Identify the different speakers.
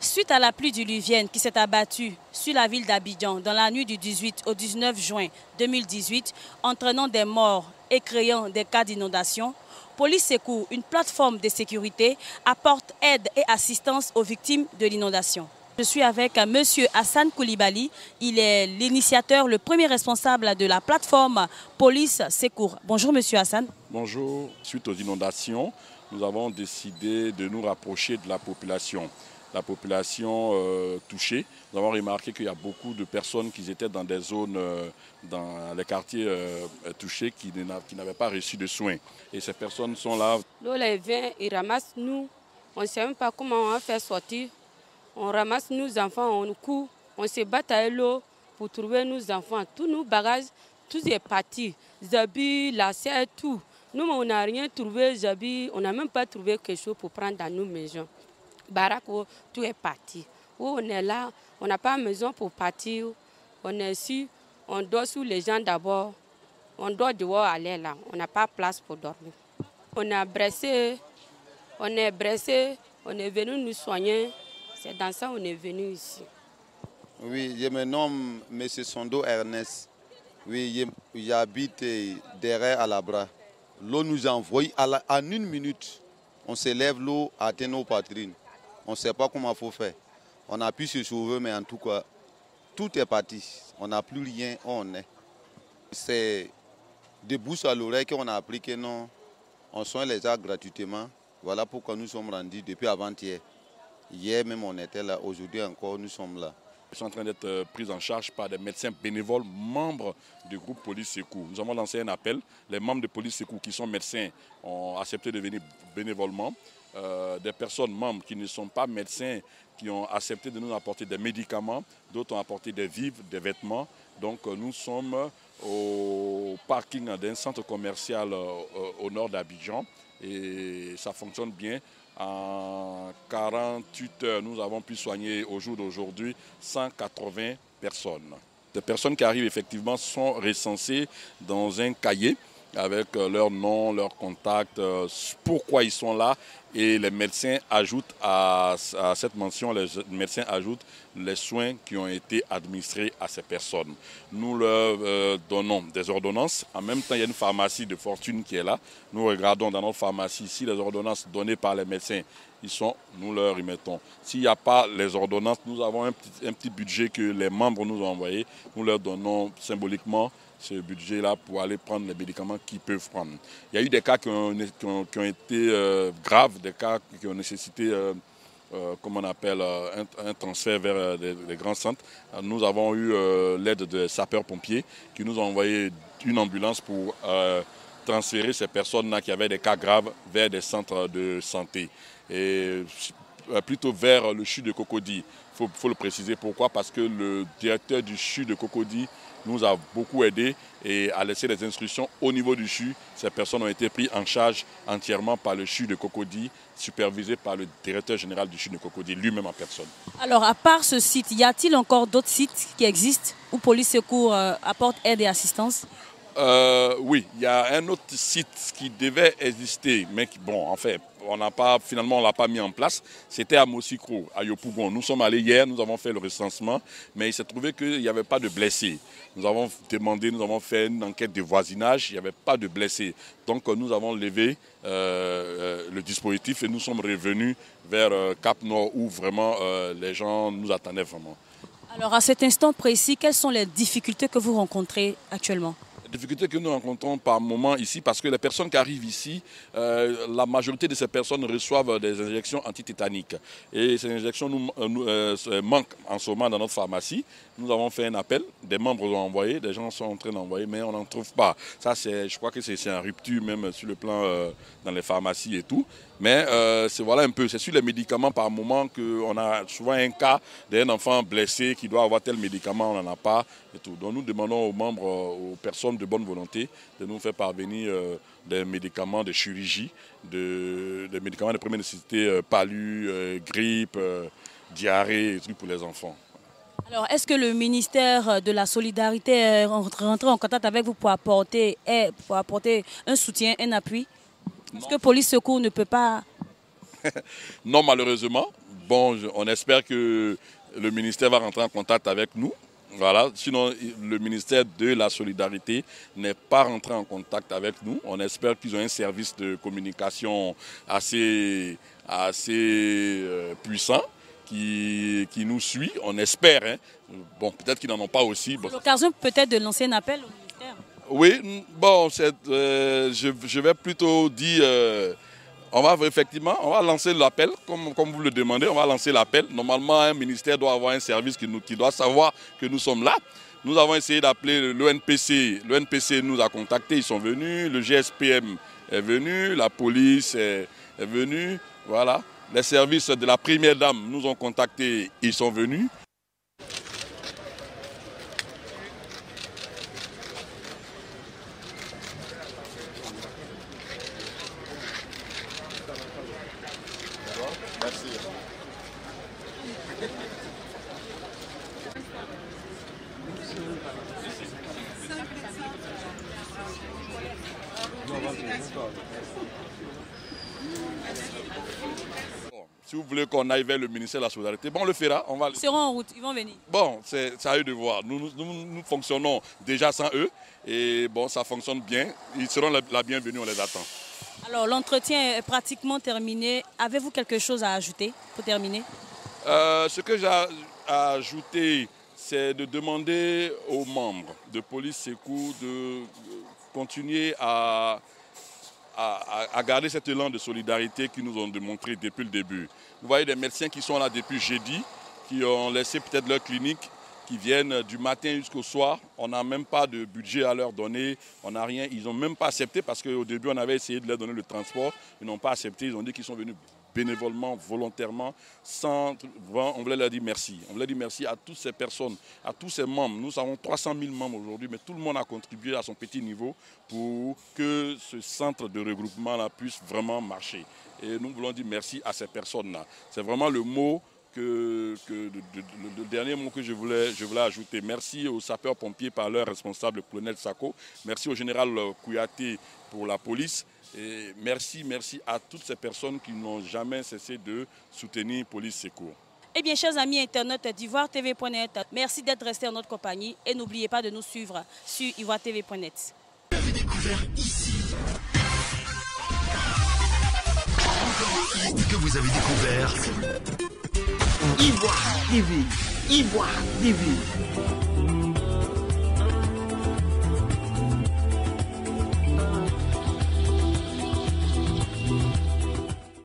Speaker 1: Suite à la pluie diluvienne qui s'est abattue sur la ville d'Abidjan dans la nuit du 18 au 19 juin 2018, entraînant des morts et créant des cas d'inondation, Police Secours, une plateforme de sécurité, apporte aide et assistance aux victimes de l'inondation. Je suis avec M. Hassan Koulibaly. Il est l'initiateur, le premier responsable de la plateforme Police Secours. Bonjour M. Hassan.
Speaker 2: Bonjour. Suite aux inondations, nous avons décidé de nous rapprocher de la population. La population touchée. Nous avons remarqué qu'il y a beaucoup de personnes qui étaient dans des zones, dans les quartiers touchés, qui n'avaient pas reçu de soins. Et ces personnes sont là.
Speaker 3: L'eau vient, ils ramassent nous. On ne sait même pas comment on va faire sortir. On ramasse nos enfants, on court, on se bat à l'eau pour trouver nos enfants. Tous nos bagages, tout est parti. Zabi, lacets, tout. Nous, on n'a rien trouvé, Zabi, on n'a même pas trouvé quelque chose pour prendre dans nos maisons. Baraque, tout est parti. On est là, on n'a pas de maison pour partir. On est ici, on dort sous les gens d'abord. On dort dehors, aller là. On n'a pas de place pour dormir. On est blessé, on est venu nous soigner. C'est dans ça qu'on est venu ici.
Speaker 4: Oui, je me nomme M. Sondo Ernest. Oui, j'habite derrière à la bras. L'eau nous envoie en une minute. On se lève, l'eau atteint nos poitrines. On ne sait pas comment il faut faire. On a pu se sauver, mais en tout cas, tout est parti. On n'a plus rien où on est. C'est de bouche à l'oreille qu'on a appris que non, on soigne les arbres gratuitement. Voilà pourquoi nous sommes rendus depuis avant-hier. Hier même on était là, aujourd'hui encore nous sommes là.
Speaker 2: Ils sont en train d'être pris en charge par des médecins bénévoles, membres du groupe Police Secours. Nous avons lancé un appel. Les membres de Police Secours qui sont médecins ont accepté de venir bénévolement. Des personnes membres qui ne sont pas médecins, qui ont accepté de nous apporter des médicaments, d'autres ont apporté des vivres, des vêtements. Donc nous sommes au parking d'un centre commercial au nord d'Abidjan et ça fonctionne bien. En 48 heures, nous avons pu soigner au jour d'aujourd'hui 180 personnes. Les personnes qui arrivent effectivement sont recensées dans un cahier avec leur nom, leur contact, pourquoi ils sont là. Et les médecins ajoutent à cette mention, les médecins ajoutent les soins qui ont été administrés à ces personnes. Nous leur donnons des ordonnances. En même temps, il y a une pharmacie de fortune qui est là. Nous regardons dans notre pharmacie si les ordonnances données par les médecins, nous leur remettons. S'il n'y a pas les ordonnances, nous avons un petit budget que les membres nous ont envoyé. Nous leur donnons symboliquement ce budget-là pour aller prendre les médicaments qu'ils peuvent prendre. Il y a eu des cas qui ont été graves, des cas qui ont nécessité un transfert vers des grands centres. Nous avons eu l'aide des sapeurs-pompiers qui nous ont envoyé une ambulance pour transférer ces personnes-là qui avaient des cas graves vers des centres de santé. Et plutôt vers le CHU de Cocody. Il faut le préciser. Pourquoi? Parce que le directeur du CHU de Cocody nous a beaucoup aidé et a laissé des instructions au niveau du CHU. Ces personnes ont été prises en charge entièrement par le CHU de Cocody, supervisé par le directeur général du CHU de Cocody, lui-même en personne.
Speaker 1: Alors, à part ce site, y a-t-il encore d'autres sites qui existent où Police Secours apporte aide et assistance?
Speaker 2: Oui, il y a un autre site qui devait exister, mais qui, bon, en fait, finalement, on ne l'a pas mis en place. C'était à Mosikro, à Yopougon. Nous sommes allés hier, nous avons fait le recensement, mais il s'est trouvé qu'il n'y avait pas de blessés. Nous avons demandé, nous avons fait une enquête de voisinage, il n'y avait pas de blessés. Donc nous avons levé le dispositif et nous sommes revenus vers Cap Nord où vraiment les gens nous attendaient vraiment.
Speaker 1: Alors à cet instant précis, quelles sont les difficultés que vous rencontrez actuellement?
Speaker 2: Les difficultés que nous rencontrons par moment ici, parce que les personnes qui arrivent ici, la majorité de ces personnes reçoivent des injections antitétaniques. Et ces injections manquent en ce moment dans notre pharmacie. Nous avons fait un appel, des membres ont envoyé, des gens sont en train d'envoyer, mais on n'en trouve pas. Ça, je crois que c'est en rupture même sur le plan dans les pharmacies et tout. Mais voilà un peu, c'est sur les médicaments par moment qu'on a souvent un cas d'un enfant blessé qui doit avoir tel médicament, on n'en a pas et tout. Donc nous demandons aux membres, aux personnes de bonne volonté de nous faire parvenir des médicaments de chirurgie, des médicaments de première nécessité, palu, grippe, diarrhée et tout pour les enfants.
Speaker 1: Alors, est-ce que le ministère de la Solidarité est rentré en contact avec vous pour apporter un soutien, un appui? Est-ce que Police Secours ne peut pas
Speaker 2: Non, malheureusement. bon, on espère que le ministère va rentrer en contact avec nous. Voilà. Sinon, le ministère de la Solidarité n'est pas rentré en contact avec nous. On espère qu'ils ont un service de communication assez puissant qui nous suit. On espère. Hein. Bon, peut-être qu'ils n'en ont pas aussi.
Speaker 1: C'est l'occasion peut-être de lancer un appel au ministère.
Speaker 2: Oui, bon, je vais plutôt dire... on va lancer l'appel, comme vous le demandez, on va lancer l'appel. Normalement, un ministère doit avoir un service qui doit savoir que nous sommes là. Nous avons essayé d'appeler l'ONPC. L'ONPC nous a contactés, ils sont venus. Le GSPM est venu, la police est venue. Voilà. Les services de la Première Dame nous ont contactés, ils sont venus.
Speaker 4: Merci.
Speaker 2: Si vous voulez qu'on aille vers le ministère de la Solidarité, bon, on le fera.
Speaker 1: Ils seront en route, ils vont venir.
Speaker 2: Bon, c'est à eux de voir. Nous fonctionnons déjà sans eux et bon, ça fonctionne bien. Ils seront la bienvenue, on les attend.
Speaker 1: Alors, l'entretien est pratiquement terminé. Avez-vous quelque chose à ajouter pour terminer?
Speaker 2: Ce que j'ai à ajouter, c'est de demander aux membres de Police Sékou de continuer à garder cet élan de solidarité qu'ils nous ont démontré depuis le début. Vous voyez des médecins qui sont là depuis jeudi, qui ont laissé peut-être leur clinique, qui viennent du matin jusqu'au soir. On n'a même pas de budget à leur donner, on n'a rien. Ils n'ont même pas accepté parce qu'au début, on avait essayé de leur donner le transport. Ils n'ont pas accepté, ils ont dit qu'ils sont venus bénévolement, volontairement, on voulait leur dire merci. On voulait dire merci à toutes ces personnes, à tous ces membres. Nous avons 300 000 membres aujourd'hui, mais tout le monde a contribué à son petit niveau pour que ce centre de regroupement-là puisse vraiment marcher. Et nous voulons dire merci à ces personnes-là. C'est vraiment le mot le dernier mot que je voulais ajouter. Merci aux sapeurs-pompiers par leur responsable, le colonel Sako. Merci au général Kouyaté pour la police. Et merci à toutes ces personnes qui n'ont jamais cessé de soutenir Police Sékou.
Speaker 1: Eh bien, chers amis internautes d'IvoireTV.net, merci d'être restés en notre compagnie et n'oubliez pas de nous suivre sur IvoireTV.net.
Speaker 5: Vous avez découvert ici. Que vous avez découvert Ivoire TV.